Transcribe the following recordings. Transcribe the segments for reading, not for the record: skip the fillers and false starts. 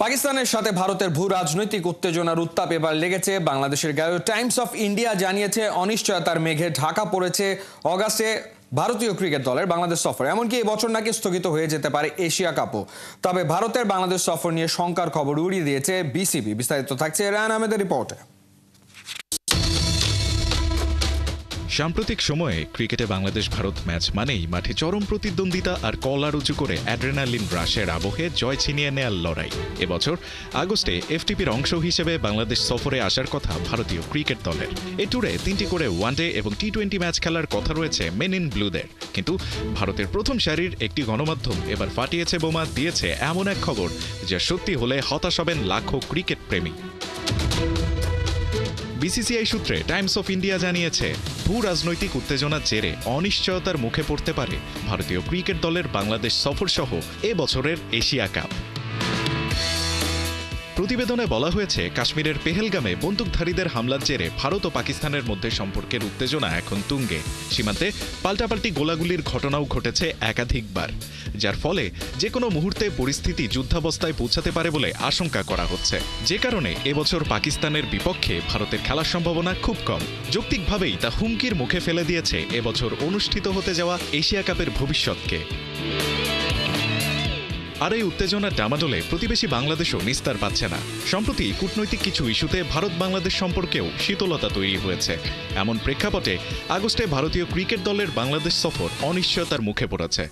পাকিস্তানের সাথে ভারতের ভূ রাজনৈতিক উত্তেজনার উত্তাপ এবার লেগেছে বাংলাদেশের গায়ে। টাইমস অফ ইন্ডিয়া জানিয়েছে অনিশ্চয়তার মেঘে ঢাকা পড়েছে অগাস্টে ভারতীয় ক্রিকেট দলের বাংলাদেশ সফর। এমনকি এবছর নাকি স্থগিত হয়ে যেতে পারে এশিয়া কাপও। তবে ভারতের বাংলাদেশ সফর নিয়ে শঙ্কার খবর উড়িয়ে দিয়েছে বিসিবি। বিস্তারিত থাকছে রায়হান আহমেদের রিপোর্টে। সাম্প্রতিক সময়ে ক্রিকেটে বাংলাদেশ ভারত ম্যাচ মানেই মাঠে চরম প্রতিদ্বন্দ্বিতা আর কলার উঁচু করে অ্যাড্রেনালিন রাশের আবহে জয় ছিনিয়ে নেয়ার লড়াই। এবছর আগস্টে এফটিপির অংশ হিসেবে বাংলাদেশ সফরে আসার কথা ভারতীয় ক্রিকেট দলের। এ ট্যুরে 3টি করে ওয়ানডে এবং টি-20 ম্যাচ খেলার কথা রয়েছে মেন ইন ব্লুদের। কিন্তু ভারতের প্রথম সারির একটি গণমাধ্যম এবার ফাটিয়েছে বোমা, দিয়েছে এমন এক খবর যা সত্যি হলে হতাশ হবেন লাখো ক্রিকেট প্রেমী। বিসিসিআই সূত্রে টাইমস অফ ইন্ডিয়া জানিয়েছে, ভূ রাজনৈতিক উত্তেজনার জেরে অনিশ্চয়তার মুখে পড়তে পারে ভারতীয় ক্রিকেট দলের বাংলাদেশ সফর সহ এ বছরের এশিয়া কাপ। প্রতিবেদনে বলা হয়েছে, কাশ্মীরের পেহেলগামে বন্দুকধারীদের হামলার জেরে ভারত ও পাকিস্তানের মধ্যে সম্পর্কের উত্তেজনা এখন তুঙ্গে। সীমান্তে পাল্টাপাল্টি গোলাগুলির ঘটনাও ঘটেছে একাধিকবার, যার ফলে যে কোনো মুহূর্তে পরিস্থিতি যুদ্ধাবস্থায় পৌঁছাতে পারে বলে আশঙ্কা করা হচ্ছে। যে কারণে এবছর পাকিস্তানের বিপক্ষে ভারতের খেলার সম্ভাবনা খুব কম। যৌক্তিকভাবেই তা হুমকির মুখে ফেলে দিয়েছে এবছর অনুষ্ঠিত হতে যাওয়া এশিয়া কাপের ভবিষ্যৎকে। আর এই উত্তেজনার ডামাডোলে প্রতিবেশী বাংলাদেশও নিস্তার পাচ্ছে না। সম্প্রতি কূটনৈতিক কিছু ইস্যুতে ভারত বাংলাদেশ সম্পর্কেও শীতলতা তৈরি হয়েছে। এমন প্রেক্ষাপটে আগস্টে ভারতীয় ক্রিকেট দলের বাংলাদেশ সফর অনিশ্চয়তার মুখে পড়েছে।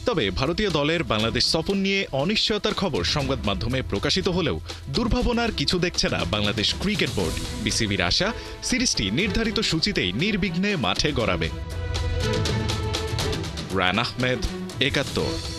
তবে ভারতীয় দলের বাংলাদেশ সফর নিয়ে অনিশ্চয়তার খবর সংবাদ মাধ্যমে প্রকাশিত হলেও দুর্ভাবনার কিছু দেখছে না বাংলাদেশ ক্রিকেট বোর্ড। বিসিবির আশা, সিরিজটি নির্ধারিত সূচিতেই নির্বিঘ্নে মাঠে গড়াবে। রায়হান আহমেদ, ৭১।